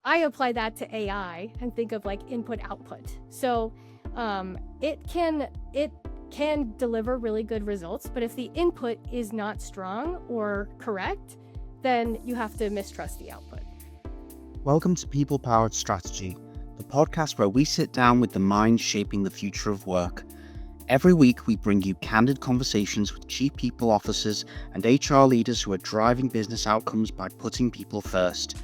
I apply that to AI and think of like input output. So it can deliver really good results, but if the input is not strong or correct, then you have to mistrust the output. Welcome to People Powered Strategy, the podcast where we sit down with the minds shaping the future of work. Every week, we bring you candid conversations with chief people officers and HR leaders who are driving business outcomes by putting people first.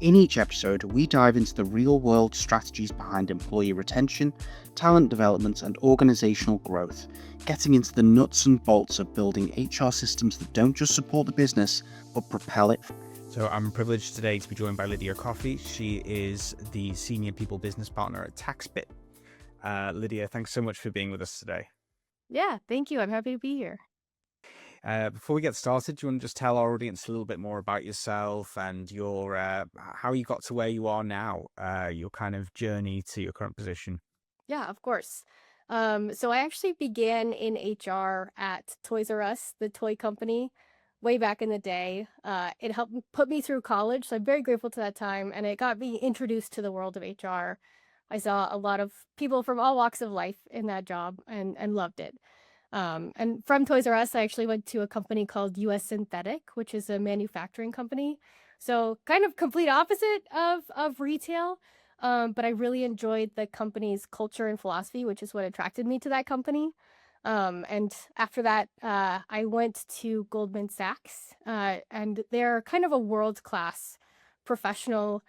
In each episode, we dive into the real-world strategies behind employee retention, talent development, and organizational growth, getting into the nuts and bolts of building HR systems that don't just support the business, but propel it. So I'm privileged today to be joined by Lydia Coffey. She is the Senior People Business Partner at TaxBit. Lydia, thanks so much for being with us today. Yeah, thank you. I'm happy to be here. Before we get started, do you want to just tell our audience a little bit more about yourself and your how you got to where you are now, your kind of journey to your current position? Yeah, of course. So I actually began in HR at Toys R Us, the toy company, way back in the day. It helped put me through college, so I'm very grateful to that time, and it got me introduced to the world of HR. I saw a lot of people from all walks of life in that job and loved it. And from Toys R Us, I actually went to a company called US Synthetic, which is a manufacturing company. So kind of complete opposite of retail. But I really enjoyed the company's culture and philosophy, which is what attracted me to that company. And after that, I went to Goldman Sachs, and they're kind of a world-class professional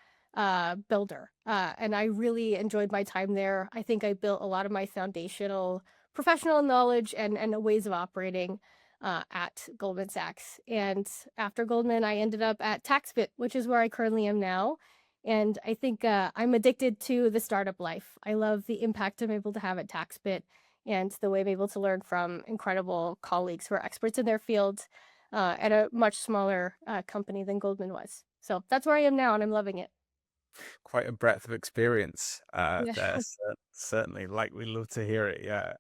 builder. And I really enjoyed my time there. I think I built a lot of my foundational professional knowledge and ways of operating at Goldman Sachs. And after Goldman, I ended up at TaxBit, which is where I currently am now. And I think I'm addicted to the startup life. I love the impact I'm able to have at TaxBit and the way I'm able to learn from incredible colleagues who are experts in their field at a much smaller company than Goldman was. So that's where I am now, and I'm loving it. Quite a breadth of experience Yeah. there, certainly. Like, we love to hear it. Yeah.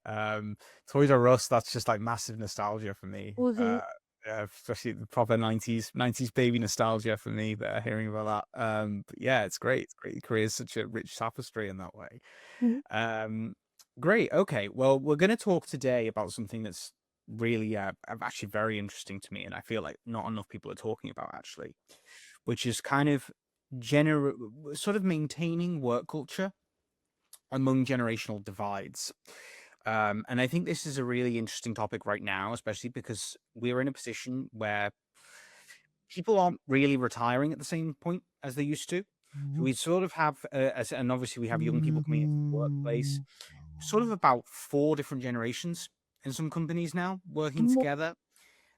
Toys R Us, that's just like massive nostalgia for me. Mhm. Yeah, especially the proper 90s baby nostalgia for me there, hearing about that. But yeah, it's great. It's great. Your career is such a rich tapestry in that way. Mhm. Um, Great. Okay. Well, we're going to talk today about something that's really actually very interesting to me, and I feel like not enough people are talking about, actually, which is kind of sort of maintaining work culture among generational divides. And I think this is a really interesting topic right now, especially because we're in a position where people aren't really retiring at the same point as they used to. So we sort of have, and obviously we have young people coming into the workplace, sort of about 4 different generations in some companies now working Mo- together.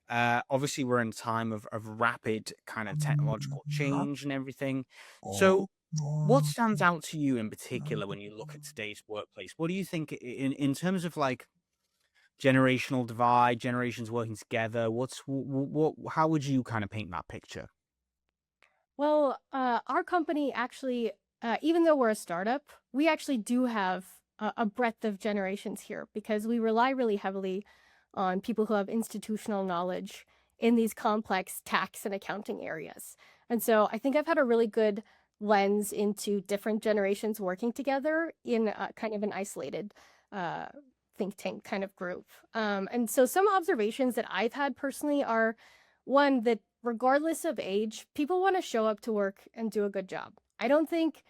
Obviously, we're in a time of rapid kind of technological change and everything. So, what stands out to you in particular when you look at today's workplace? What do you think in terms of like generational divide, generations working together? What how would you kind of paint that picture? Well, our company actually, even though we're a startup, we actually do have a breadth of generations here because we rely really heavily on people who have institutional knowledge in these complex tax and accounting areas. And so I think I've had a really good lens into different generations working together in kind of an isolated uh, think tank kind of group. And so some observations that I've had personally are one, that regardless of age, people want to show up to work and do a good job. I don't think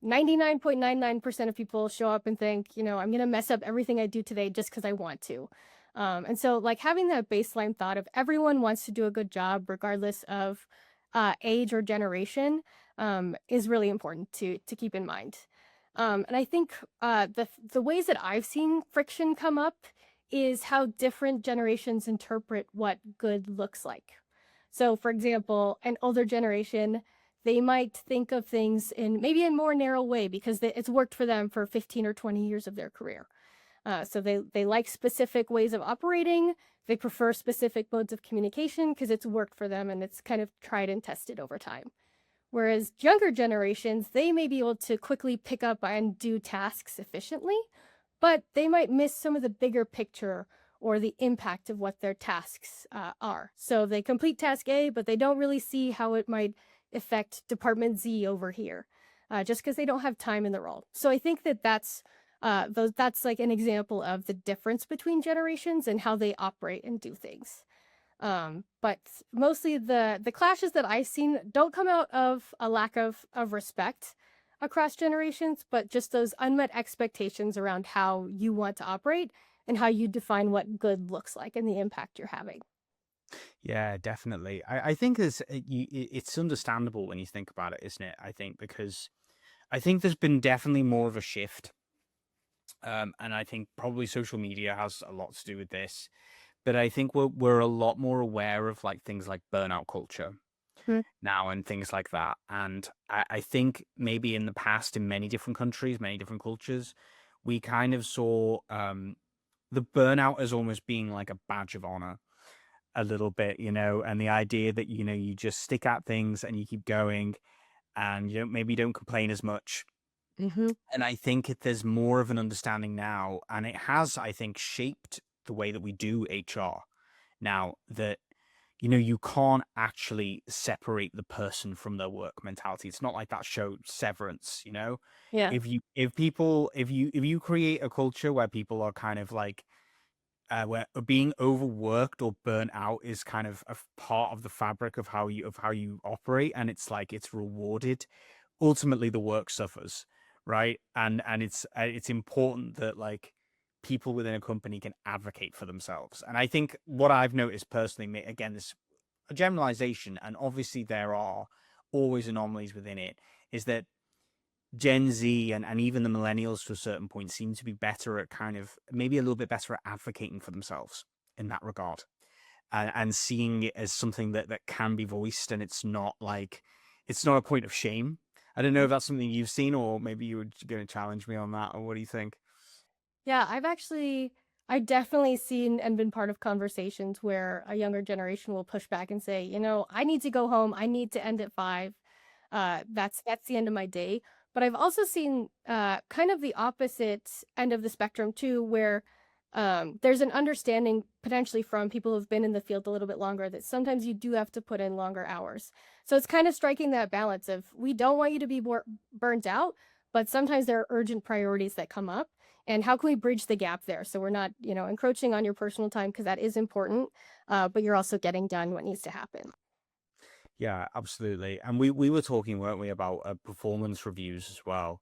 99.99% of people show up and think, I'm going to mess up everything I do today just because I want to. And so, like, having that baseline thought of everyone wants to do a good job, regardless of age or generation, is really important to keep in mind. And I think the ways that I've seen friction come up is how different generations interpret what good looks like. So, for example, an older generation, they might think of things in maybe a more narrow way because it's worked for them for 15 or 20 years of their career. So they like specific ways of operating. They prefer specific modes of communication because it's worked for them and it's kind of tried and tested over time. Whereas younger generations, they may be able to quickly pick up and do tasks efficiently, but they might miss some of the bigger picture or the impact of what their tasks are. So they complete task A, but they don't really see how it might affect Department Z over here. just because they don't have time in the role. So I think that that's like an example of the difference between generations and how they operate and do things. But mostly the clashes that I've seen don't come out of a lack of respect across generations, but just those unmet expectations around how you want to operate and how you define what good looks like and the impact you're having. Yeah, definitely. I think it's understandable when you think about it, isn't it? I think because I think there's been definitely more of a shift, and I think probably social media has a lot to do with this. But I think we're a lot more aware of like things like burnout culture Mhm. now and things like that. And I think maybe in the past, in many different countries, many different cultures, we kind of saw the burnout as almost being like a badge of honor a little bit, and the idea that, you just stick at things and you keep going and maybe don't complain as much. Mhm. And I think there's more of an understanding now, and it has, I think, shaped the way that we do HR now that you can't actually separate the person from their work mentality. It's not like that show Severance. Yeah. If you create a culture where people are kind of like where being overworked or burnt out is kind of a part of the fabric of how you operate, and it's like it's rewarded, ultimately the work suffers, right? And it's important that like people within a company can advocate for themselves. And I think what I've noticed personally, again, this a generalization, and obviously there are always anomalies within it, is that Gen Z and even the millennials to a certain point seem to be better at kind of maybe a little bit better at advocating for themselves in that regard, and seeing it as something that can be voiced, and it's not a point of shame. I don't know if that's something you've seen, or maybe you were going to challenge me on that, or what do you think? Yeah, I've definitely seen and been part of conversations where a younger generation will push back and say, I need to go home. I need to end at 5. That's the end of my day. But I've also seen kind of the opposite end of the spectrum too, where there's an understanding potentially from people who've been in the field a little bit longer that sometimes you do have to put in longer hours. So it's kind of striking that balance of we don't want you to be burnt out, but sometimes there are urgent priorities that come up. And how can we bridge the gap there so we're not, encroaching on your personal time because that is important, but you're also getting done what needs to happen. Yeah, absolutely. And we were talking, weren't we, about performance reviews as well.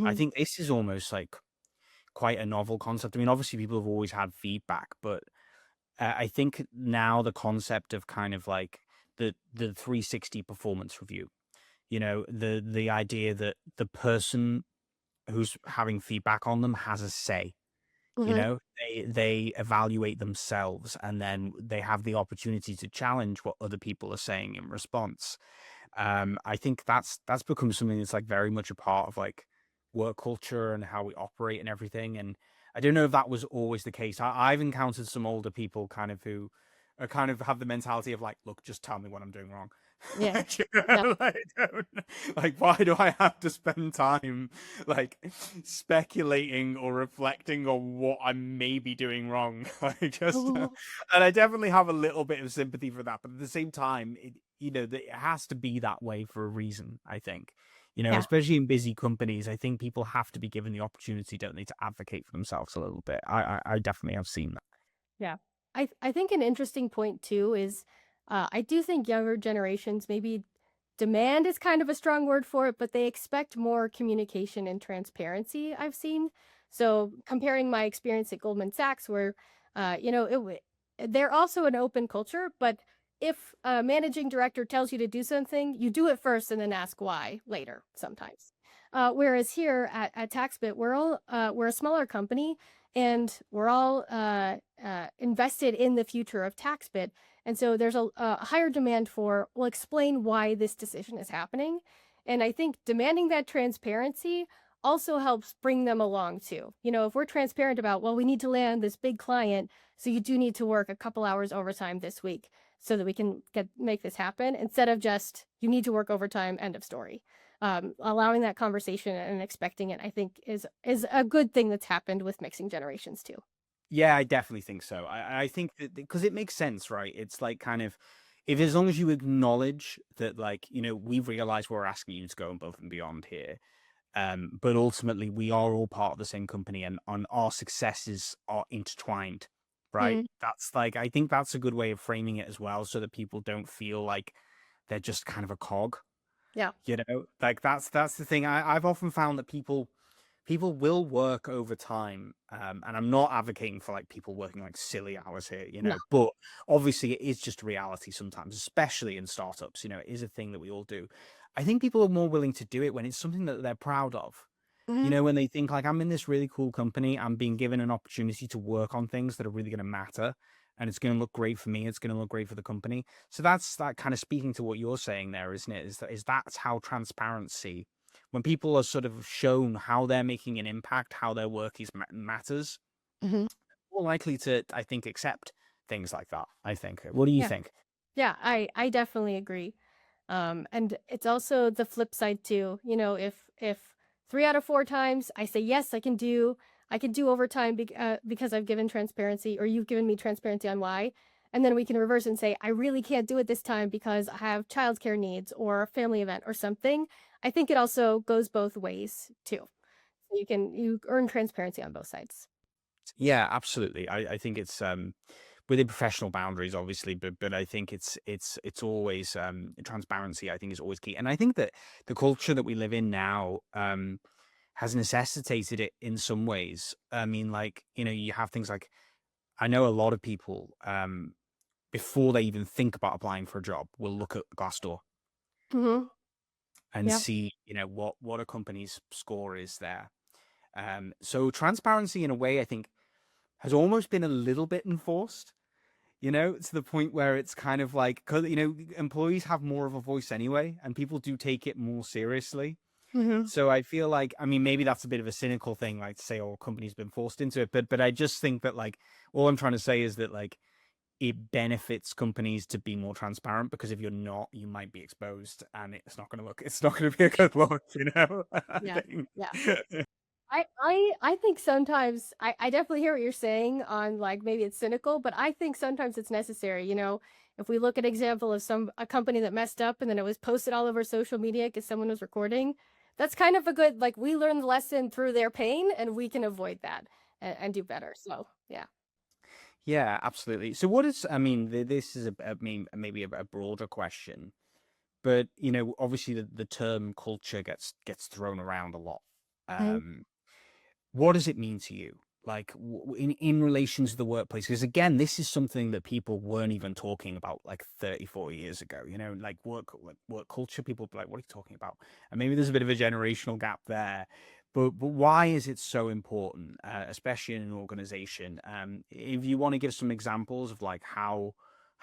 I Mhm. think this is almost like quite a novel concept. I mean, obviously people have always had feedback, but I think now the concept of kind of like the 360 performance review, the idea that the person who's having feedback on them has a say. Mhm. They evaluate themselves, and then they have the opportunity to challenge what other people are saying in response. I think that's become something that's like very much a part of like work culture and how we operate and everything. And I don't know if that was always the case. I've encountered some older people kind of who are kind of have the mentality of like, look, just tell me what I'm doing wrong. Yeah. Like, Yeah. like, why do I have to spend time like speculating or reflecting on what I may be doing wrong? I just, Mhm. and I definitely have a little bit of sympathy for that, but at the same time, it has to be that way for a reason. I think, Yeah. especially in busy companies, I think people have to be given the opportunity, don't they, to advocate for themselves a little bit. I definitely have seen that. Yeah. I think an interesting point too is I do think younger generations maybe demand is kind of a strong word for it, but they expect more communication and transparency, I've seen. So comparing my experience at Goldman Sachs, where they're also an open culture, but if a managing director tells you to do something, you do it first and then ask why later sometimes. Whereas here at TaxBit, we're a smaller company and we're all invested in the future of TaxBit. And so there's a higher demand for, well, explain why this decision is happening. And I think demanding that transparency also helps bring them along too. If we're transparent about, well, we need to land this big client, so you do need to work a couple hours overtime this week so that we can make this happen, instead of just, you need to work overtime, end of story. Allowing that conversation and expecting it, I think, is a good thing that's happened with mixing generations too. Yeah, I definitely think so. I think that because it makes sense, right? It's like kind of if as long as you acknowledge that, like, we realize we're asking you to go above and beyond here, but ultimately we are all part of the same company, and on our successes are intertwined, right? Mhm. That's like, I think that's a good way of framing it as well, so that people don't feel like they're just kind of a cog. Yeah. Like, that's the thing. I've often found that people will work overtime, and I'm not advocating for like people working like silly hours here, No. but obviously it is just a reality sometimes, especially in startups. It is a thing that we all do. I think people are more willing to do it when it's something that they're proud of. Mhm. When they think like, I'm in this really cool company, I'm being given an opportunity to work on things that are really going to matter, and it's going to look great for me, it's going to look great for the company. So that's that kind of speaking to what you're saying there, isn't it? That's how transparency, when people are sort of shown how they're making an impact, how their work is matters, Mhm. more likely to, I think, accept things like that. I think. What do you Yeah. think? Yeah, I definitely agree. And it's also the flip side too. If 3 out of 4 times I say yes, I can do overtime because I've given transparency, or you've given me transparency on why, and then we can reverse and say I really can't do it this time because I have childcare needs or a family event or something. I think it also goes both ways too. You earn transparency on both sides. Yeah, absolutely. I think it's within professional boundaries, obviously, but I think it's always transparency. I think is always key, and I think that the culture that we live in now has necessitated it in some ways. I mean, like, you have things like, I know a lot of people before they even think about applying for a job will look at Glassdoor Mm-hmm. and Yeah. see what a company's score is there. So transparency, in a way, I think has almost been a little bit enforced, to the point where it's kind of like, because, employees have more of a voice anyway, and people do take it more seriously. Mm-hmm. So I feel like, I mean, maybe that's a bit of a cynical thing, like to say, oh, companies been forced into it. But I just think that, like, all I'm trying to say is that, like, it benefits companies to be more transparent, because if you're not, you might be exposed, and it's not going to be a good look, I Yeah. think. Yeah. I think sometimes I definitely hear what you're saying on, like, maybe it's cynical, but I think sometimes it's necessary. If we look at example of a company that messed up and then it was posted all over social media because someone was recording, that's kind of a good, like, we learned the lesson through their pain and we can avoid that and do better. So yeah. Yeah, absolutely. So what is, I mean, this is I mean, maybe a broader question, but obviously the term culture gets thrown around a lot. Mhm. Um, what does it mean to you? Like, in relation to the workplace? Because again, this is something that people weren't even talking about like 30, 40 years ago. Like work culture, people would be like, what are you talking about? And maybe there's a bit of a generational gap there. But why is it so important, especially in an organization? If you want to give some examples of like how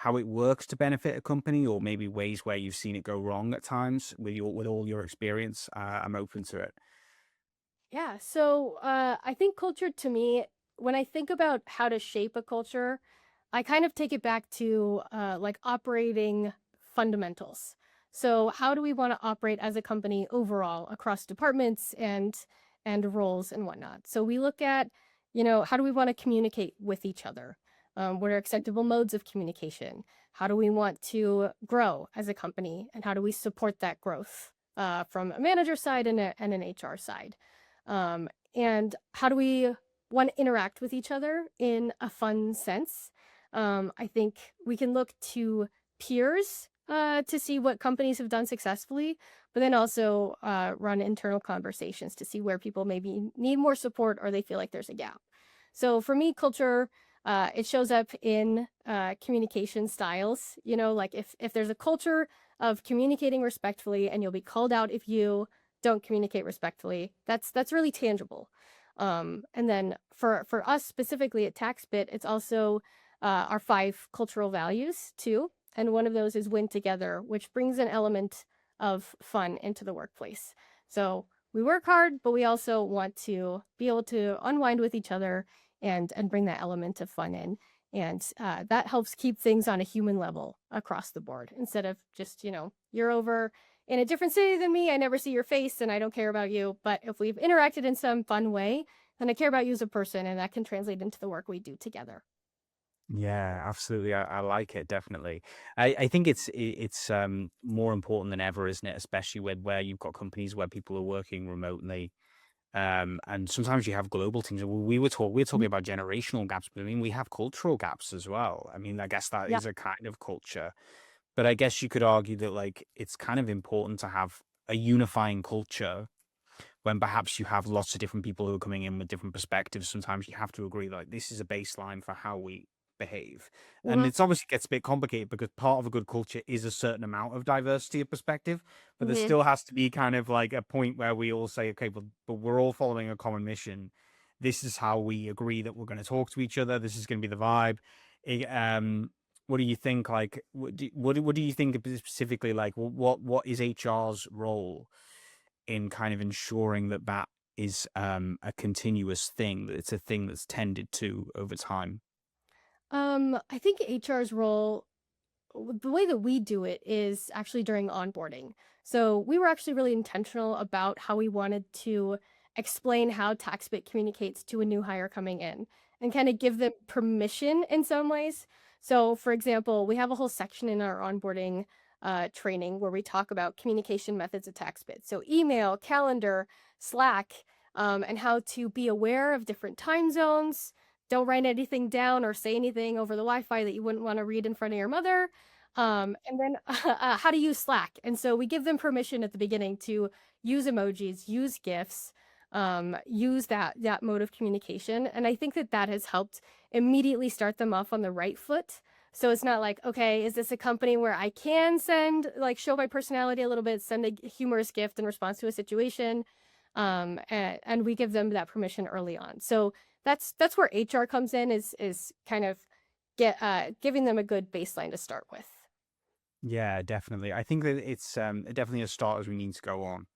it works to benefit a company, or maybe ways where you've seen it go wrong at times with all your experience, I'm open to it. Yeah, so I think culture to me, when I think about how to shape a culture, I kind of take it back to like operating fundamentals. So how do we want to operate as a company overall across departments and roles and whatnot? So we look at, how do we want to communicate with each other? What are acceptable modes of communication? How do we want to grow as a company, and how do we support that growth from a manager side and an HR side? And how do we want to interact with each other in a fun sense? I think we can look to peers to see what companies have done successfully, but then also run internal conversations to see where people maybe need more support or they feel like there's a gap. So for me, culture, it shows up in communication styles. Like if there's a culture of communicating respectfully, and you'll be called out if you don't communicate respectfully. That's really tangible. And then for us specifically at TaxBit, it's also our 5 cultural values too. And one of those is win together, which brings an element of fun into the workplace. So we work hard, but we also want to be able to unwind with each other and bring that element of fun in. And that helps keep things on a human level across the board, instead of just, you're over in a different city than me. I never see your face and I don't care about you. But if we've interacted in some fun way, then I care about you as a person, and that can translate into the work we do together. Yeah, absolutely. I like it definitely. I think it's more important than ever, isn't it? Especially with where you've got companies where people are working remotely. And sometimes you have global teams. We were talking Mhm. about generational gaps, but I mean we have cultural gaps as well. I mean, I guess that Yeah. is a kind of culture. But I guess you could argue that like it's kind of important to have a unifying culture when perhaps you have lots of different people who are coming in with different perspectives. Sometimes you have to agree like this is a baseline for how we behave. And Mhm. it's obviously gets a bit complicated because part of a good culture is a certain amount of diversity of perspective, but there Mhm. still has to be kind of like a point where we all say, okay, but we're all following a common mission. This is how we agree that we're going to talk to each other. This is going to be the vibe. It, what do you think? Like, what do you think specifically? Like, what is HR's role in kind of ensuring that that is a continuous thing, that it's a thing that's tended to over time? I think HR's role, the way that we do it is actually during onboarding. So we were actually really intentional about how we wanted to explain how TaxBit communicates to a new hire coming in and kind of give them permission in some ways. So, for example, we have a whole section in our onboarding training where we talk about communication methods of TaxBit. So, email, calendar, Slack, and how to be aware of different time zones. Don't write anything down or say anything over the Wi Fi that you wouldn't want to read in front of your mother, and then how to use Slack. And so we give them permission at the beginning to use emojis, use GIFs, use that mode of communication. And I think that that has helped immediately start them off on the right foot. So it's not like, okay, is this a company where I can send, like, show my personality a little bit, send a humorous gift in response to a situation, and we give them that permission early on. So that's where HR comes in, is kind of giving them a good baseline to start with. Yeah, definitely. I think that it's definitely a start as we need to go on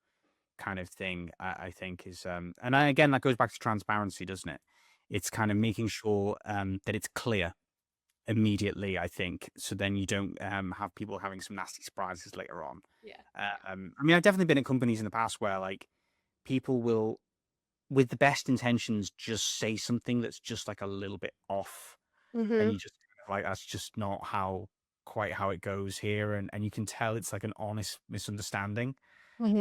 kind of thing. I think is and I, again that goes back to transparency, doesn't it? It's kind of making sure that it's clear immediately. I think so. Then you don't have people having some nasty surprises later on. Yeah. I mean, I've definitely been in companies in the past where like people will, with the best intentions, just say something that's just like a little bit off, and Mhm. you just like that's just not how quite how it goes here, and you can tell it's like an honest misunderstanding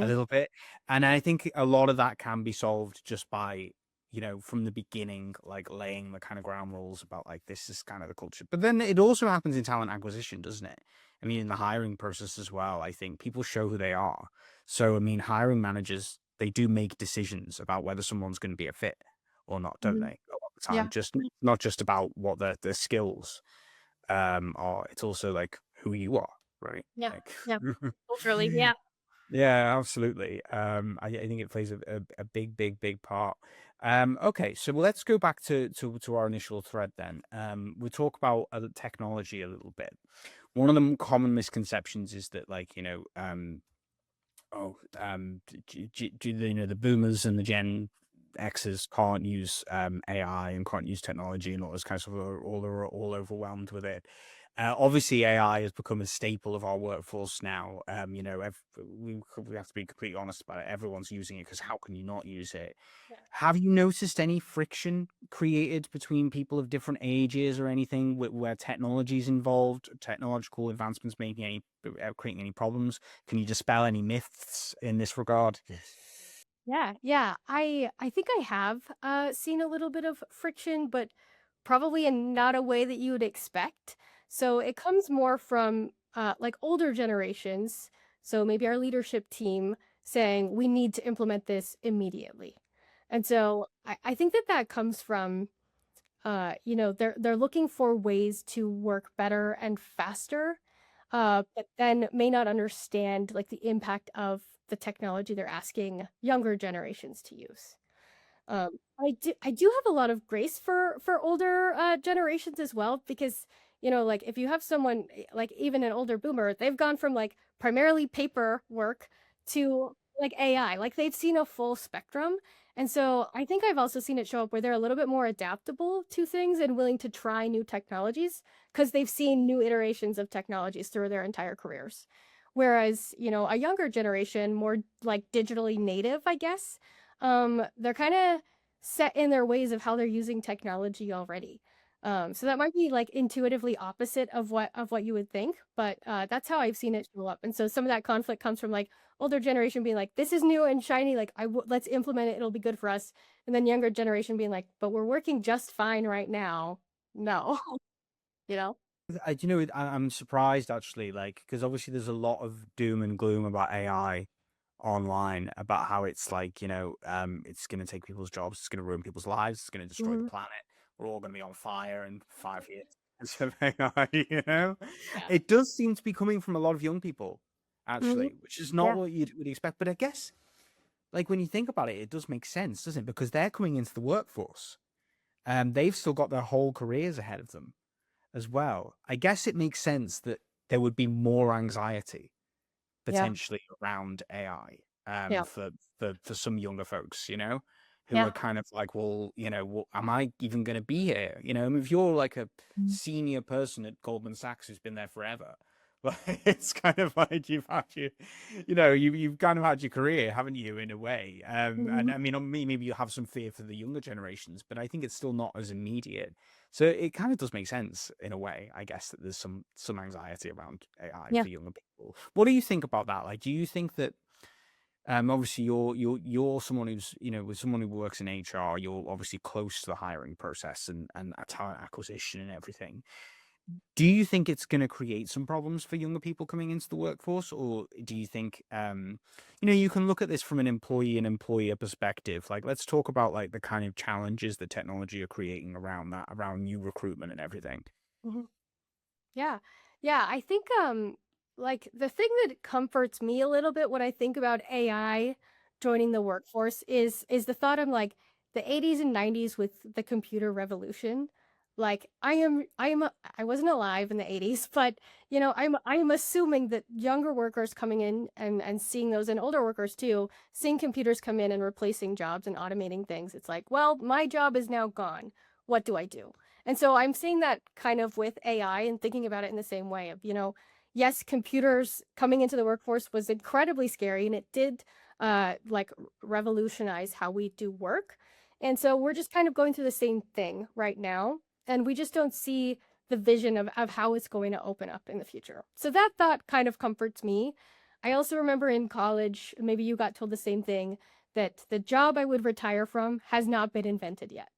a Mhm. little bit. And I think a lot of that can be solved just by, from the beginning, like laying the kind of ground rules about like this is kind of the culture. But then it also happens in talent acquisition, doesn't it? I mean, in the hiring process as well, I think people show who they are. So, I mean, hiring managers, they do make decisions about whether someone's going to be a fit or not, don't Mhm. they? A lot of the time, Yeah. just not just about what their skills are. It's also like who you are, right? Yeah. Like, Yeah. Culturally, yeah. yeah, absolutely. I think it plays a big, big, big part. Okay, so let's go back to our initial thread then. We'll talk about technology a little bit. One of the common misconceptions is that, like, the boomers and the Gen X's can't use AI and can't use technology and all this kind of stuff. Are all overwhelmed with it. Obviously, AI has become a staple of our workforce now. We have to be completely honest about it. Everyone's using it because how can you not use it? Yeah. Have you noticed any friction created between people of different ages or anything where technology is involved, technological advancements making creating any problems? Can you dispel any myths in this regard? Yeah, yeah. I think I have seen a little bit of friction, but probably in not a way that you would expect. So it comes more from like older generations. So maybe our leadership team saying we need to implement this immediately. And so I think that that comes from they're looking for ways to work better and faster, but then may not understand like the impact of the technology they're asking younger generations to use. I do have a lot of grace for older generations as well, because like if you have someone like even an older boomer, they've gone from like primarily paper work to like AI. Like they've seen a full spectrum. And so I think I've also seen it show up where they're a little bit more adaptable to things and willing to try new technologies because they've seen new iterations of technologies through their entire careers. Whereas, a younger generation, more like digitally native, I guess, they're kind of set in their ways of how they're using technology already. So that might be like intuitively opposite of what you would think, but that's how I've seen it show up. And so some of that conflict comes from like older generation being like, "This is new and shiny, like let's implement it; it'll be good for us." And then younger generation being like, "But we're working just fine right now." No, you know. You know, I'm surprised actually, like, because obviously there's a lot of doom and gloom about AI online, about how it's like, it's going to take people's jobs, it's going to ruin people's lives, it's going to destroy the Hmm. planet. We're all going to be on fire in 5 years. Because of AI, you know? Yeah. It does seem to be coming from a lot of young people, Hmm. actually, which is not Yeah. what you'd would expect. But I guess, like, when you think about it, it does make sense, doesn't it? Because they're coming into the workforce. They've still got their whole careers ahead of them as well. I guess it makes sense that there would be more anxiety Yeah. potentially around AI, Yeah. for some younger folks, who are Yeah. kind of like, well, well, am I even going to be here? I mean, if you're like a senior person at Goldman Sachs who's been there forever, like it's kind of like you've kind of had your career, haven't you, in a way? And Hmm. I mean, on me, maybe you have some fear for the younger generations, but I think it's still not as immediate. So it kind of does make sense in a way, I guess, that there's some anxiety around AI Yeah. for younger people. What do you think about that? Like, do you think that obviously you're someone who's with someone who works in HR, you're obviously close to the hiring process and talent acquisition and everything. Do you think it's going to create some problems for younger people coming into the workforce, or do you think you can look at this from an employee and employer perspective? Like, let's talk about like the kind of challenges that technology are creating around that, around new recruitment and everything. Hmm. Yeah. Yeah, I think like the thing that comforts me a little bit when I think about AI joining the workforce is the thought of like the 80s and 90s with the computer revolution. Like I wasn't alive in the 80s, but I'm assuming that younger workers coming in and seeing those, and older workers too, seeing computers come in and replacing jobs and automating things. It's like, well, my job is now gone. What do I do? And so I'm seeing that kind of with AI and thinking about it in the same way of, yes, computers coming into the workforce was incredibly scary and it did like revolutionize how we do work. And so we're just kind of going through the same thing right now. And we just don't see the vision of how it's going to open up in the future. So that thought kind of comforts me. I also remember in college, maybe you got told the same thing, that the job I would retire from has not been invented yet.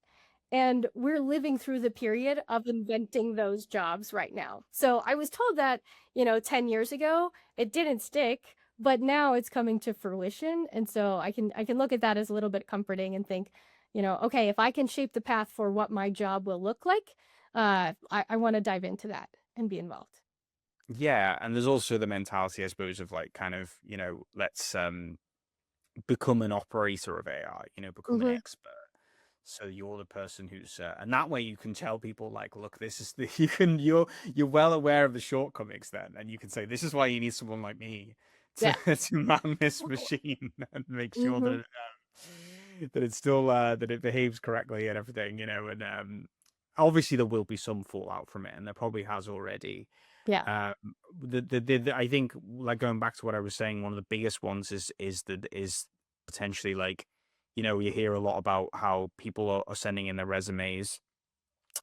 And we're living through the period of inventing those jobs right now. So I was told that, 10 years ago, it didn't stick, but now it's coming to fruition. And so I can look at that as a little bit comforting and think, okay, if I can shape the path for what my job will look like, I want to dive into that and be involved. Yeah, and there's also the mentality, I suppose, of like kind of let's become an operator of AI, become an Hmm. expert. So you're the person who's, and that way you can tell people like, look, this is the you're well aware of the shortcomings then, and you can say this is why you need someone like me to Yeah. to man this machine and make sure that Hmm. that it's still that it behaves correctly and everything, and obviously there will be some fallout from it, and there probably has already. Yeah. Um, I think, like, going back to what I was saying, one of the biggest ones is potentially like, you hear a lot about how people are sending in their resumes,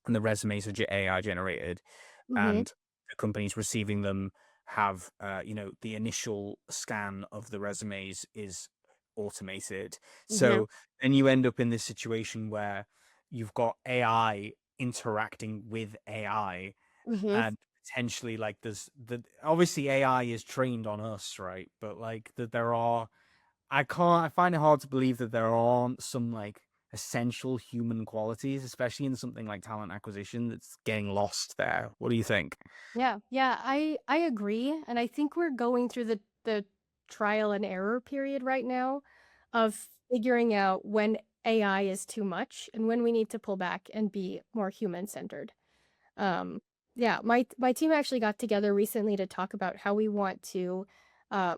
and the resumes are AI generated, Hmm. and the companies receiving them have, the initial scan of the resumes is automated. Yeah. So then you end up in this situation where you've got AI interacting with AI, Hmm. and potentially like there's the obviously AI is trained on us, right? But like that there are I find it hard to believe that there aren't some like essential human qualities, especially in something like talent acquisition, that's getting lost there. What do you think? Yeah, yeah, I agree, and I think we're going through the trial and error period right now of figuring out when AI is too much and when we need to pull back and be more human centered. Um, yeah, my team actually got together recently to talk about how we want to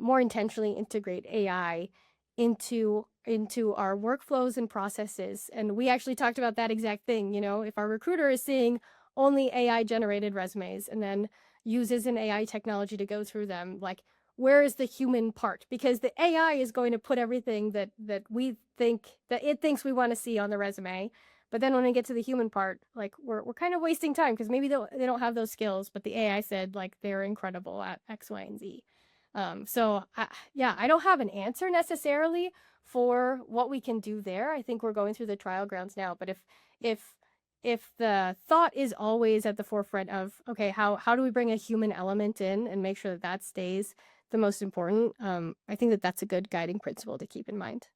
more intentionally integrate AI into our workflows and processes. And we actually talked about that exact thing. If our recruiter is seeing only AI generated resumes and then uses an AI technology to go through them, like where is the human part? Because the AI is going to put everything that we think that it thinks we want to see on the resume, But then when I get to the human part, like we're kind of wasting time because maybe they don't have those skills, but the AI said like they're incredible at X, Y, and Z. Yeah, I don't have an answer necessarily for what we can do there. I think we're going through the trial grounds now. But if if the thought is always at the forefront of, okay, how do we bring a human element in and make sure that that stays the most important, I think that that's a good guiding principle to keep in mind.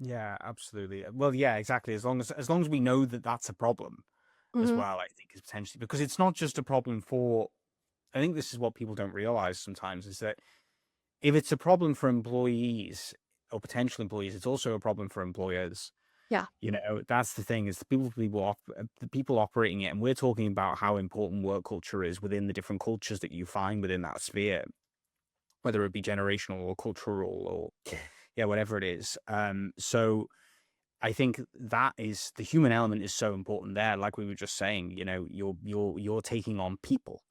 Yeah, absolutely. Well, yeah, exactly. As long as we know that that's a problem as Hmm. well, I think is potentially because it's not just a problem for. I think this is what people don't realize sometimes is that if it's a problem for employees or potential employees, it's also a problem for employers. Yeah. You know, that's the thing is the people operating it, and we're talking about how important work culture is within the different cultures that you find within that sphere, whether it be generational or cultural or yeah, whatever it is. So I think that is the human element is so important there. Like we were just saying, you know, you're taking on people,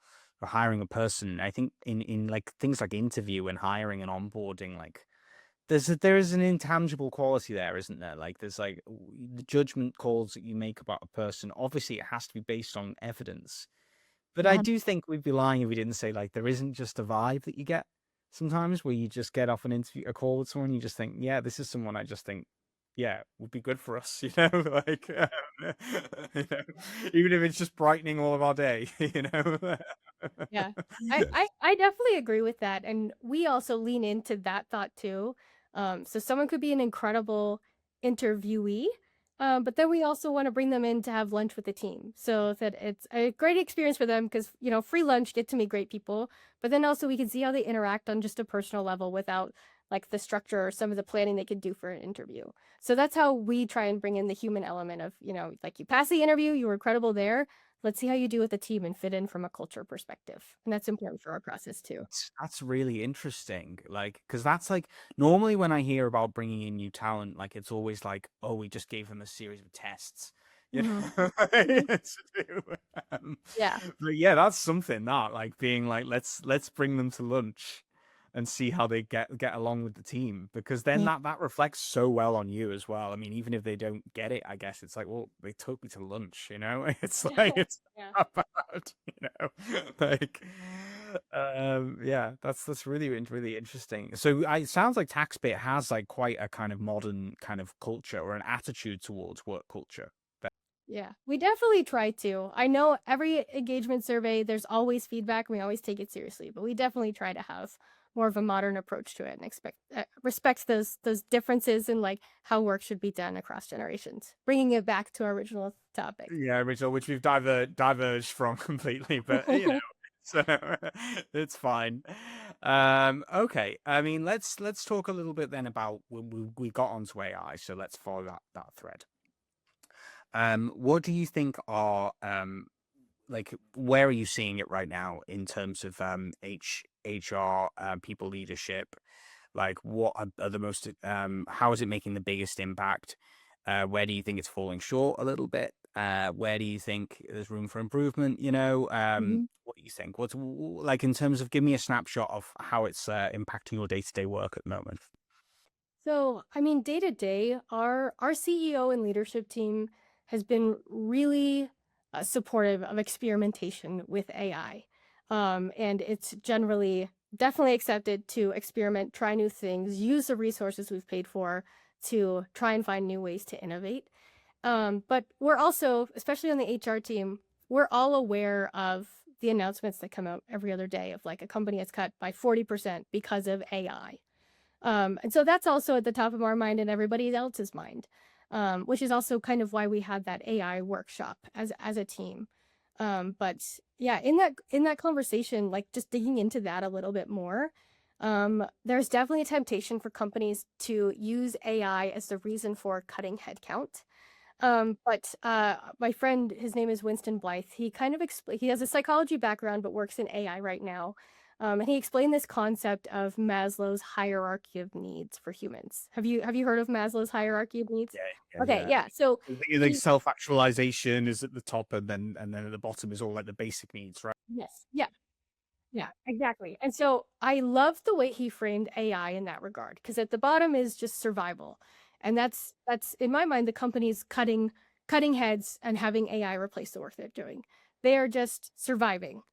or hiring a person. I think in like things like interview and hiring and onboarding, like there is an intangible quality there, isn't there? Like there's like the judgment calls that you make about a person. Obviously, it has to be based on evidence. But I Yeah. do think we'd be lying if we didn't say like there isn't just a vibe that you get sometimes where you just get off an interview, a call with someone, you just think, yeah, this is someone I just think, yeah, would be good for us, you know, like, you know, even if it's just brightening all of our day, you know. Yeah. I definitely agree with that. And we also lean into that thought too. So someone could be an incredible interviewee, but then we also want to bring them in to have lunch with the team so that it's a great experience for them because, you know, free lunch, get to meet great people, but then also we can see how they interact on just a personal level without like the structure or some of the planning they could do for an interview. So that's how we try and bring in the human element of, you know, like you pass the interview, you were incredible there. Let's see how you do with the team and fit in from a culture perspective. And that's important for our process too. That's really interesting. Like, because that's like normally when I hear about bringing in new talent, like it's always like, oh, we just gave them a series of tests, you Hmm. know, Hmm. to do. Um, Yeah. but yeah, that's something that like being like, let's bring them to lunch and see how they get along with the team because then Yeah. that reflects so well on you as well. I mean, even if they don't get it, I guess it's like, well, they took me to lunch, you know. It's like it's Yeah. not bad, you know, like. Yeah, that's really interesting. So it sounds like TaxBit has like quite a kind of modern kind of culture or an attitude towards work culture. Yeah. We definitely try to. I know every engagement survey, there's always feedback and we always take it seriously, but we definitely try to have more of a modern approach to it and expect respects those differences in like how work should be done across generations. Bringing it back to our original topic. Yeah, original, which we've diverged from completely, but you know, so it's fine. Okay. I mean, let's talk a little bit then about we got onto AI, so let's follow that thread. What do you think are like where are you seeing it right now in terms of HR, people leadership? Like, what are the most how is it making the biggest impact? Where do you think it's falling short a little bit? Where do you think there's room for improvement? You know, Mhm. what do you think? Like in terms of give me a snapshot of how it's impacting your day-to-day work at the moment? So, I mean, day to day, our CEO and leadership team has been really supportive of experimentation with AI, and it's generally definitely accepted to experiment, try new things, use the resources we've paid for to try and find new ways to innovate. But we're also, especially on the HR team, we're all aware of the announcements that come out every other day of like a company has cut by 40% because of AI. And so that's also at the top of our mind and everybody else's mind, which is also kind of why we had that AI workshop as a team. But yeah, in that conversation, like just digging into that a little bit more, there's definitely a temptation for companies to use AI as the reason for cutting headcount. But my friend, his name is Winston Blythe. He kind of he has a psychology background, but works in AI right now. And he explained this concept of Maslow's hierarchy of needs for humans. Have you heard of Maslow's hierarchy of needs? Yeah, Okay, yeah. yeah. So Like he self-actualization is at the top, and then at the bottom is all like the basic needs, right? yes, yeah, yeah, exactly. And so I love the way he framed AI in that regard, because at the bottom is just survival. And that's in my mind, the company's cutting cutting heads and having AI replace the work they're doing. They are just surviving.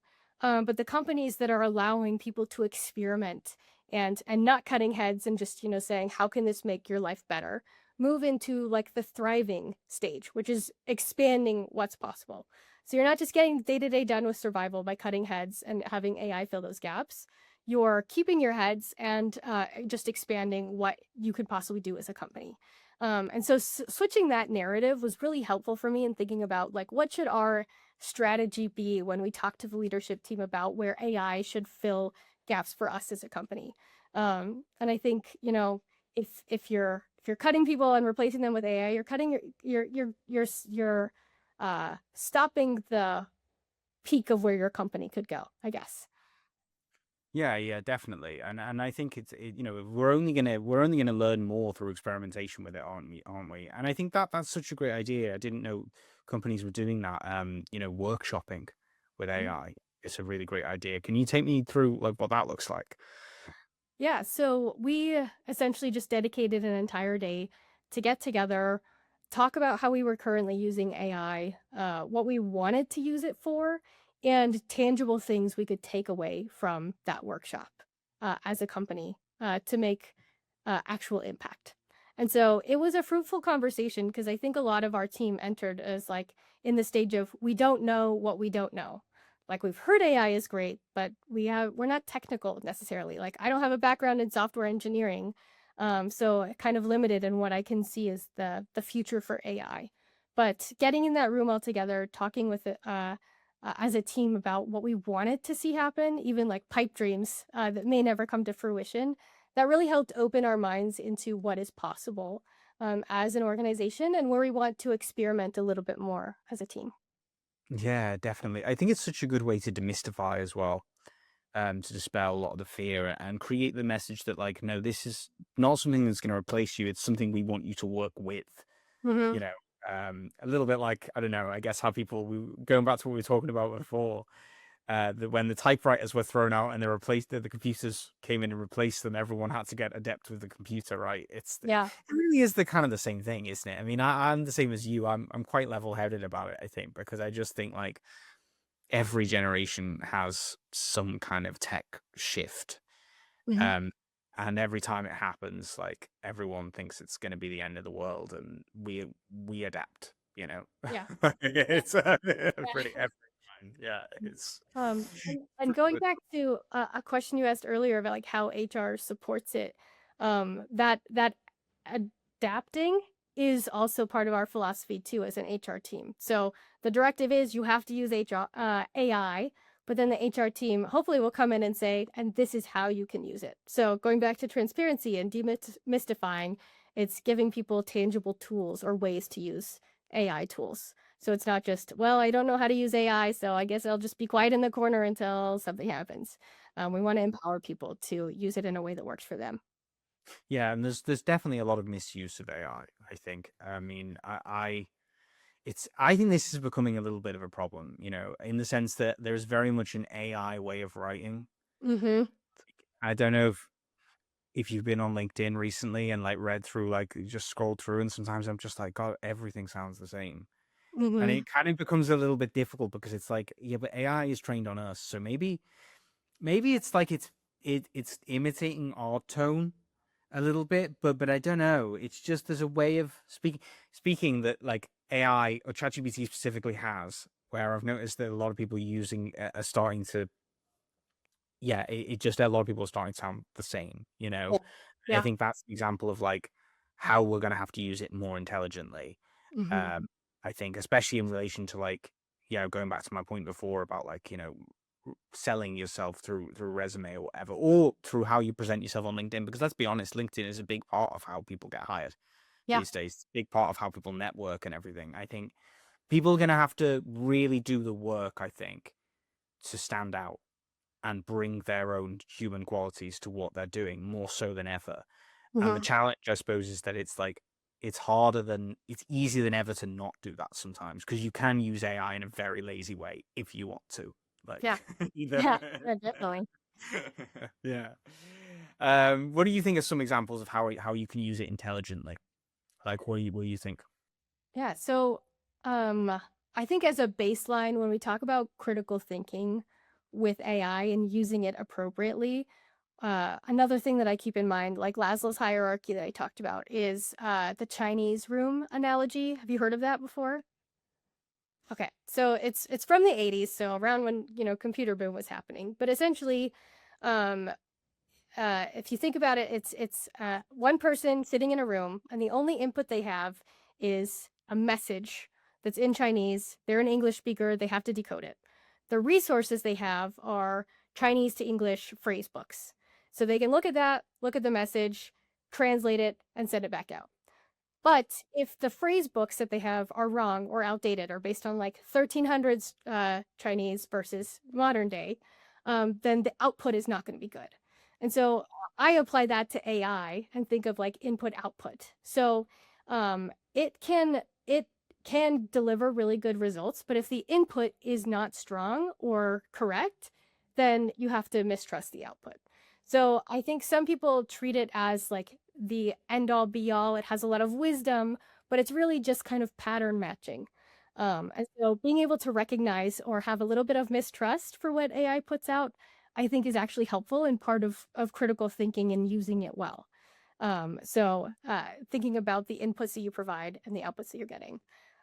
But the companies that are allowing people to experiment and not cutting heads and just, saying, how can this make your life better? Move into like the thriving stage, which is expanding what's possible. So you're not just getting day to day done with survival by cutting heads and having AI fill those gaps. You're keeping your heads and just expanding what you could possibly do as a company. And so switching that narrative was really helpful for me in thinking about like what should our strategy be when we talk to the leadership team about where AI should fill gaps for us as a company. And I think if you're cutting people and replacing them with AI, you're cutting you're stopping the peak of where your company could go, I guess. Yeah, definitely. And I think we're only gonna learn more through experimentation with it, aren't we? And I think that's such a great idea. I didn't know companies were doing that. Workshopping with AI. It's a really great idea. Can you take me through like what that looks like? Yeah, so we essentially just dedicated an entire day to get together, talk about how we were currently using AI, what we wanted to use it for, and tangible things we could take away from that workshop as a company to make actual impact. And so it was a fruitful conversation because I think a lot of our team entered as like in the stage of we don't know what we don't know. Like we've heard AI is great, but we're not technical necessarily. Like I don't have a background in software engineering, so kind of limited in what I can see as the future for AI. But getting in that room all together, talking with it as a team about what we wanted to see happen, even like pipe dreams that may never come to fruition, that really helped open our minds into what is possible as an organization and where we want to experiment a little bit more as a team. Yeah, definitely. I think it's such a good way to demystify as well, to dispel a lot of the fear and create the message that like, no, this is not something that's going to replace you. It's something we want you to work with. Hmm. You know, a little bit like I don't know. I guess how going back to what we were talking about before. When the typewriters were thrown out and the computers came in and replaced them, everyone had to get adept with the computer, right? Yeah. It really is the kind of the same thing, isn't it? I mean, I'm the same as you. I'm quite level headed about it, I think, because I just think like every generation has some kind of tech shift. Hmm. Um, and every time it happens, like everyone thinks it's going to be the end of the world, and we adapt. Yeah. It's Yeah. pretty every time. Yeah, it's And pretty going good. back to a question you asked earlier about like how HR supports it, that adapting is also part of our philosophy too as an HR team. So the directive is you have to use AI, but then the HR team hopefully will come in and say, and this is how you can use it. So going back to transparency and demystifying, it's giving people tangible tools or ways to use AI tools. So it's not just, well, I don't know how to use AI, so I guess I'll just be quiet in the corner until something happens. We want to empower people to use it in a way that works for them. Yeah, and there's definitely a lot of misuse of AI, I think. I mean, I think this is becoming a little bit of a problem, in the sense that there's very much an AI way of writing. Mm-hmm. I don't know if you've been on LinkedIn recently and like read through, like you just scrolled through, and sometimes I'm just like, God, everything sounds the same. And Mm-hmm. it kind of becomes a little bit difficult because it's like, yeah, but AI is trained on us. So maybe it's like it's imitating our tone a little bit, but I don't know. It's just there's a way of speaking that like AI or ChatGPT specifically has, where I've noticed that a lot of people using are starting to, yeah, it just a lot of people are starting to sound the same. Yeah. I Yeah. think that's an example of like how we're gonna have to use it more intelligently. Mm-hmm. Um, I think especially in relation to like, going back to my point before about like, selling yourself through resume or whatever, or through how you present yourself on LinkedIn. Because let's be honest, LinkedIn is a big part of how people get hired Yeah. these days. Big part of how people network and everything. I think people are gonna have to really do the work, I think, to stand out and bring their own human qualities to what they're doing more so than ever. And the Mm-hmm. challenge, I suppose, is that it's easier than ever to not do that sometimes because you can use AI in a very lazy way if you want to. Yeah. Like, either. Yeah. Yeah. Definitely. Yeah. What do you think are some examples of how you can use it intelligently? Like, what do you think? Yeah. So Um, I think as a baseline, when we talk about critical thinking with AI and using it appropriately, another thing that I keep in mind, like Maslow's hierarchy that I talked about, is the Chinese room analogy. Have you heard of that before? Okay, so it's from the 80s, so around when, computer boom was happening. But essentially, um, if you think about it, it's one person sitting in a room, and the only input they have is a message that's in Chinese. They're an English speaker, they have to decode it. The resources they have are Chinese to English phrase books. So they can look at that, look at the message, translate it, and send it back out. But if the phrase books that they have are wrong or outdated or based on like 1300s Chinese versus modern day, then the output is not going to be good. And so I apply that to AI and think of like input output. So it can deliver really good results, but if the input is not strong or correct, then you have to mistrust the output. So I think some people treat it as like the end all be all. It has a lot of wisdom, but it's really just kind of pattern matching. And so being able to recognize or have a little bit of mistrust for what AI puts out, I think is actually helpful and part of critical thinking and using it well. So thinking about the inputs that you provide and the outputs that you're getting.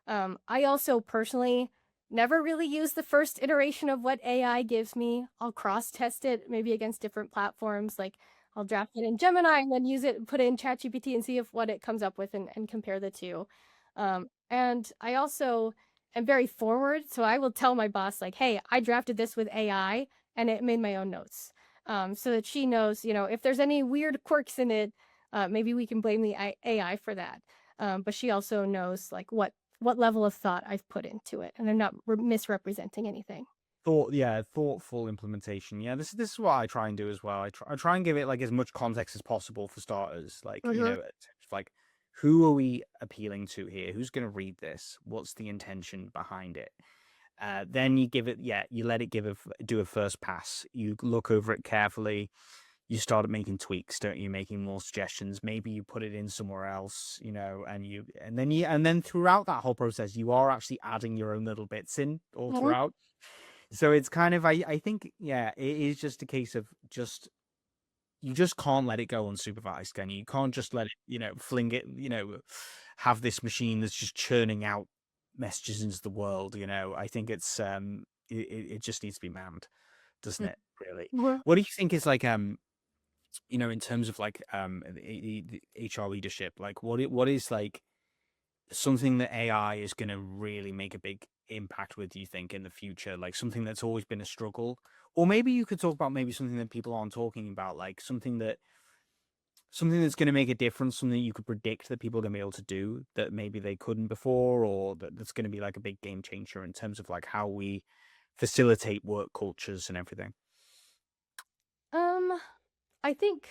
I also personally never really use the first iteration of what AI gives me. I'll cross test it maybe against different platforms. Like I'll draft it in Gemini and then use it, put it in ChatGPT and see if what it comes up with and compare the two. And I also am very forward. So I will tell my boss, like, hey, I drafted this with AI and it made my own notes. So that she knows, if there's any weird quirks in it, maybe we can blame the AI for that. But she also knows like what level of thought I've put into it, and I'm not misrepresenting anything. Thoughtful implementation. Yeah, this is what I try and do as well. I try and give it like as much context as possible for starters. Like, Mhm. like who are we appealing to here? Who's going to read this? What's the intention behind it? Then you give it, you let it do a first pass. You look over it carefully. You start making tweaks, don't you? Making more suggestions. Maybe you put it in somewhere else, and then throughout that whole process, you are actually adding your own little bits in all Mhm. throughout. So it's kind of, I think, it is just a case of you just can't let it go unsupervised, can you? You can't just let it, fling it, have this machine that's just churning out messages into the world. I think it just needs to be manned, doesn't it? Really. Mhm. What do you think is like, in terms of like, the HR leadership, like what is like something that AI is going to really make a big impact with, you think, in the future? Like something that's always been a struggle, or maybe you could talk about maybe something that people aren't talking about, like something that's going to make a difference, something you could predict that people are going to be able to do that maybe they couldn't before, or that's going to be like a big game changer in terms of like how we facilitate work cultures and everything. Um, I think,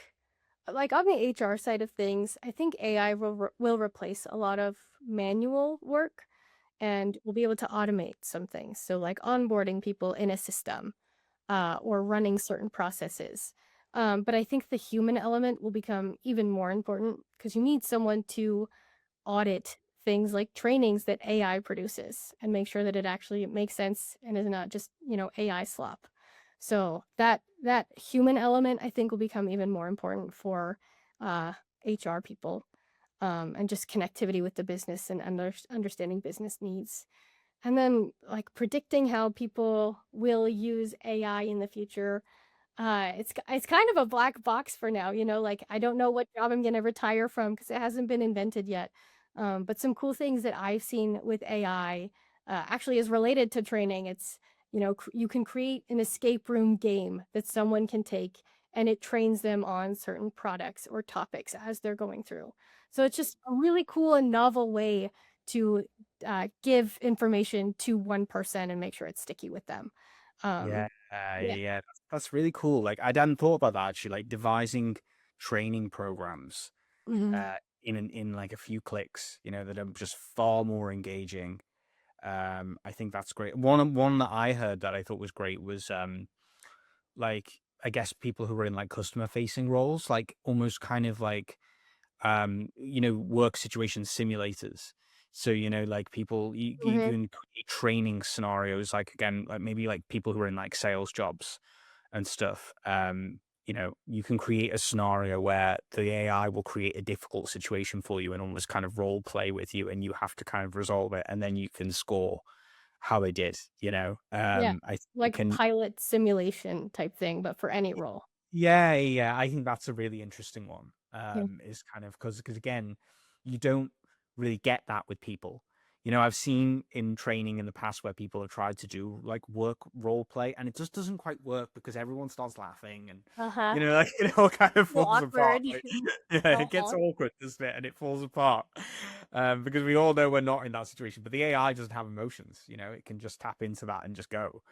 like on the HR side of things, I think AI will replace a lot of manual work, and we'll be able to automate some things. So like onboarding people in a system, or running certain processes. But I think the human element will become even more important because you need someone to audit things like trainings that AI produces and make sure that it actually makes sense and is not just, AI slop. So that human element I think will become even more important for HR people, and just connectivity with the business and understanding business needs. And then like predicting how people will use AI in the future, it's kind of a black box for now, like I don't know what job I'm gonna retire from because it hasn't been invented yet. But some cool things that I've seen with AI, actually is related to training. It's, you can create an escape room game that someone can take and it trains them on certain products or topics as they're going through. So it's just a really cool and novel way to give information to one person and make sure it's sticky with them. Yeah, Um, yeah. yeah, that's really cool. Like I hadn't thought about that actually. Like devising training programs, Mhm. in like a few clicks, that are just far more engaging. I think that's great. One that I heard that I thought was great was, like, I guess people who were in like customer facing roles, like almost kind of like, work situation simulators. So, like people, you Mhm. can create training scenarios, like again, like maybe like people who are in like sales jobs and stuff. You can create a scenario where the AI will create a difficult situation for you and almost kind of role play with you, and you have to kind of resolve it, and then you can score how they did. Yeah, I think like a can pilot simulation type thing, but for any role. Yeah, yeah, I think that's a really interesting one. Yeah. Is kind of because again, you don't really get that with people. I've seen in training in the past where people have tried to do like work role play, and it just doesn't quite work because everyone starts laughing, and Uh-huh. like it all kind of So falls apart. awkward. Like, yeah, it gets Uh-huh. awkward, doesn't it? And it falls apart because we all know we're not in that situation. But the AI doesn't have emotions. It can just tap into that and just go,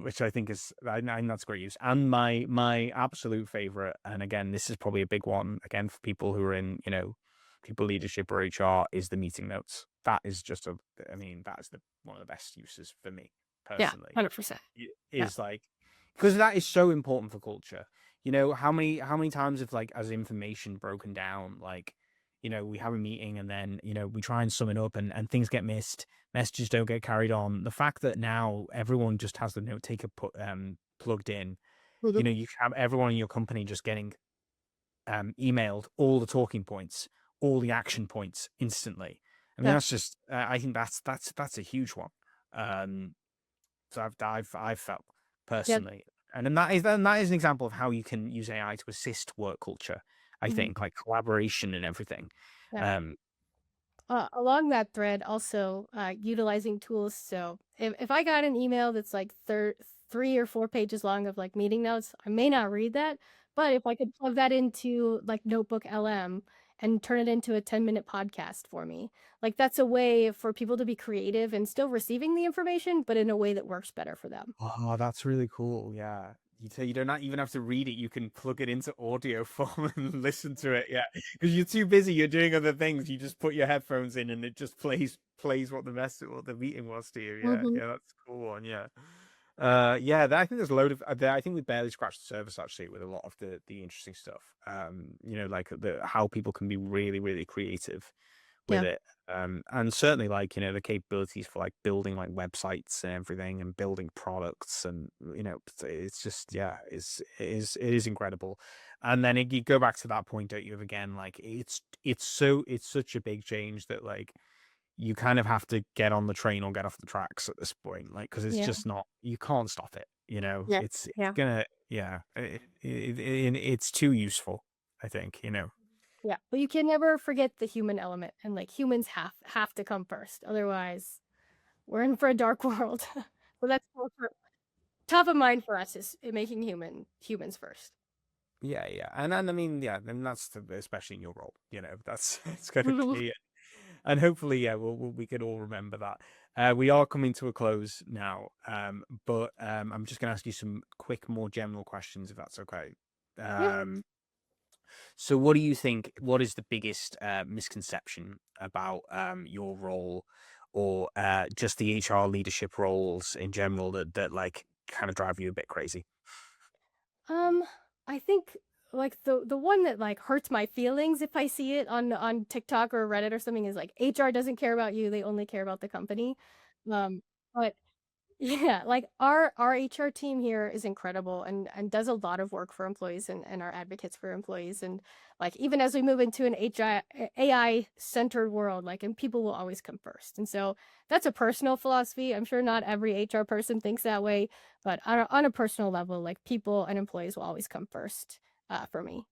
which I think I think that's great use. And my absolute favorite, and again, this is probably a big one again for people who are in people leadership or HR, is the meeting notes. That is just I mean, that is the one of the best uses for me Yeah, personally. 100%. Yeah. Is like because that is so important for culture. How many times have like as information broken down, like we have a meeting and then we try and sum it up and things get missed, messages don't get carried on. The fact that now everyone just has the note taker plugged in, Mhm. you have everyone in your company just getting emailed all the talking points, all the action points instantly. I mean, Yeah. that's just I think that's a huge one. Um, so I've felt Yeah. personally, and that is an example of how you can use AI to assist work culture. I Mhm. think like collaboration and everything. Yeah. Um, Along that thread, also utilizing tools. So if I got an email that's like 3 or 4 pages long of like meeting notes, I may not read that. But if I could plug that into like Notebook LM and turn it into a 10-minute podcast for me, like that's a way for people to be creative and still receiving the information, but in a way that works better for them. Oh, that's really cool. Yeah. You don't not even have to read it. You can plug it into audio form and listen to it. Yeah. Because you're too busy. You're doing other things. You just put your headphones in and it just plays what the meeting was to you. Yeah. Hmm. Yeah. That's a cool one. Yeah. Yeah. I think there's a load of. I think we barely scratched the surface actually with a lot of the interesting stuff. Like how people can be really, really creative with Yeah. it. And certainly like, the capabilities for like building like websites and everything and building products and, it's just, yeah, it is incredible. And then you go back to that point, don't you, of again, like it's such a big change that like you kind of have to get on the train or get off the tracks at this point, like, because it's Yeah. just not, you can't stop it, Yeah. it's Yeah. gonna, yeah, it's too useful, I think. Yeah, but you can never forget the human element, and like humans have to come first. Otherwise, we're in for a dark world. So that's top of mind for us is making humans first. Yeah, yeah, and I mean, yeah, and especially in your role, that's it's going to Mhm. be, and hopefully, yeah, we can all remember that. We are coming to a close now, but I'm just going to ask you some quick, more general questions, if that's okay. Yeah. Um, so, what do you think? What is the biggest misconception about your role, or just the HR leadership roles in general that like kind of drive you a bit crazy? Um, I think like the one that like hurts my feelings if I see it on TikTok or Reddit or something is like HR doesn't care about you, they only care about the company. But yeah, like our HR team here is incredible and does a lot of work for employees and are advocates for employees. And like even as we move into an AI centered world, like and people will always come first. And so that's a personal philosophy. I'm sure not every HR person thinks that way, but on a personal level, like people and employees will always come first for me.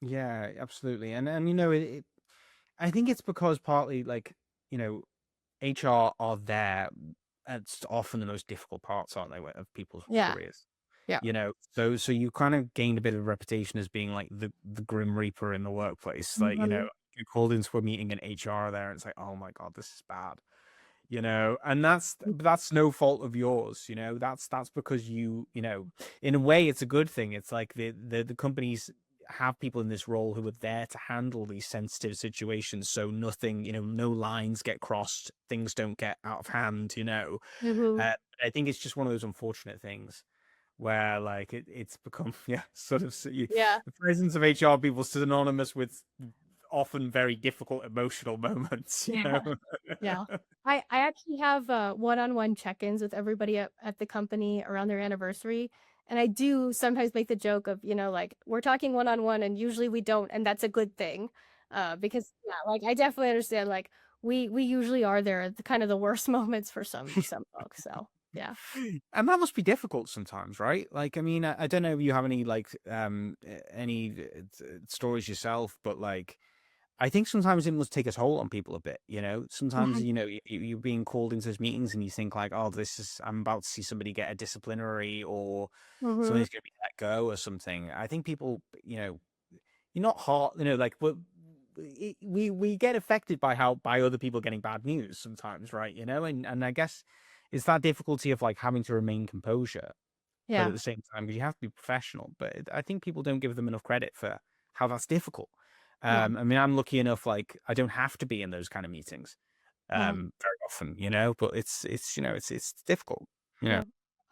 Yeah, absolutely, and I think it's because partly like you know HR are there. It's often the most difficult parts, aren't they, of people's Yeah. careers? Yeah. So you kind of gained a bit of a reputation as being like the grim reaper in the workplace. Like Mhm. you're called into a meeting and HR there, and it's like, oh my god, this is bad. And that's no fault of yours. That's because in a way, it's a good thing. It's like the companies have people in this role who are there to handle these sensitive situations, so nothing, no lines get crossed, things don't get out of hand. Mhm. I think it's just one of those unfortunate things where like it's become, yeah, sort of, Yeah. the presence of HR people synonymous with often very difficult emotional moments, you Yeah. know. Yeah. I actually have one-on-one check-ins with everybody at the company around their anniversary. And I do sometimes make the joke of, like we're talking one-on-one and usually we don't, and that's a good thing. Because yeah, like I definitely understand like we usually are there at the kind of the worst moments for some folks. So yeah. And that must be difficult sometimes, right? Like, I mean, I don't know if you have any like any stories yourself, but like I think sometimes it must take a toll on people a bit, you know? Sometimes, Mhm. you know, you're being called into those meetings and you think like, oh, I'm about to see somebody get a disciplinary or Mhm. somebody's going to be let go or something. I think people, you know, you're not hard, you know, like we get affected by by other people getting bad news sometimes, right? You know, and I guess it's that difficulty of like having to remain composure, but at Yeah. the same time, because you have to be professional. But I think people don't give them enough credit for how that's difficult. Yeah. I mean, I'm lucky enough, like I don't have to be in those kind of meetings Mhm. very often, you know. But it's you know it's difficult, you know. Yeah.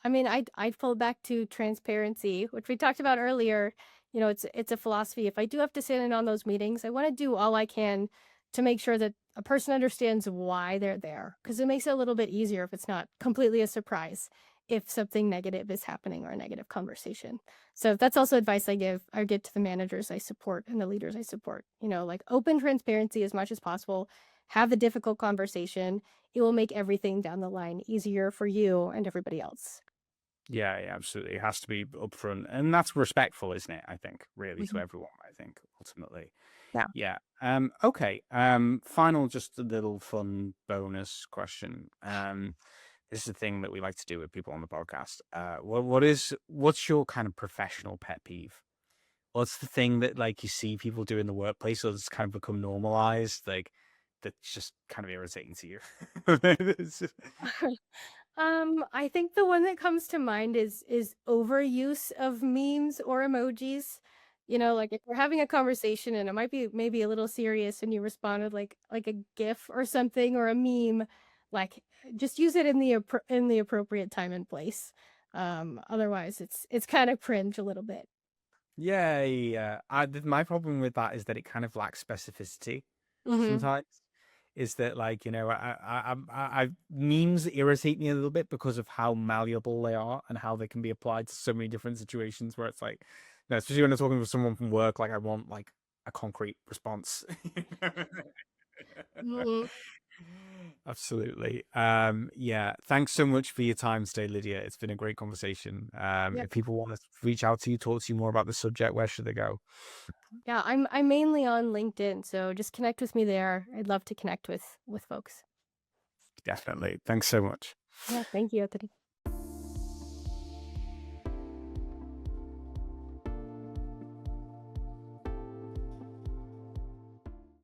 I mean, I'd fall back to transparency, which we talked about earlier. It's a philosophy. If I do have to sit in on those meetings, I want to do all I can to make sure that a person understands why they're there, because it makes it a little bit easier if it's not completely a surprise if something negative is happening or a negative conversation. So that's also advice I give to the managers I support and the leaders I support. Like open transparency as much as possible. Have the difficult conversation. It will make everything down the line easier for you and everybody else. Yeah, yeah, absolutely. It has to be upfront, and that's respectful, isn't it? I think really to Mhm. everyone. I think ultimately. Yeah. Yeah. Okay. Final, just a little fun bonus question. This is a thing that we like to do with people on the podcast. What's your kind of professional pet peeve? What's the thing that like you see people do in the workplace, or it's kind of become normalized, like that's just kind of irritating to you? It's just- I think the one that comes to mind is overuse of memes or emojis. Like if we're having a conversation and it might be maybe a little serious and you responded like a GIF or something or a meme, like just use it in in the appropriate time and place. Otherwise it's kind of cringe a little bit. yeah, yeah. My problem with that is that it kind of lacks specificity Mhm. sometimes. Is that like you know memes irritate me a little bit because of how malleable they are and how they can be applied to so many different situations where it's like, you know, especially when I'm talking with someone from work, like I want like a concrete response. Mhm. Absolutely. Yeah. Thanks so much for your time today, Lydia. It's been a great conversation. Yeah. If people want to reach out to you, talk to you more about the subject, where should they go? Yeah, I'm mainly on LinkedIn, so just connect with me there. I'd love to connect with folks. Definitely. Thanks so much. Yeah, thank you, Anthony.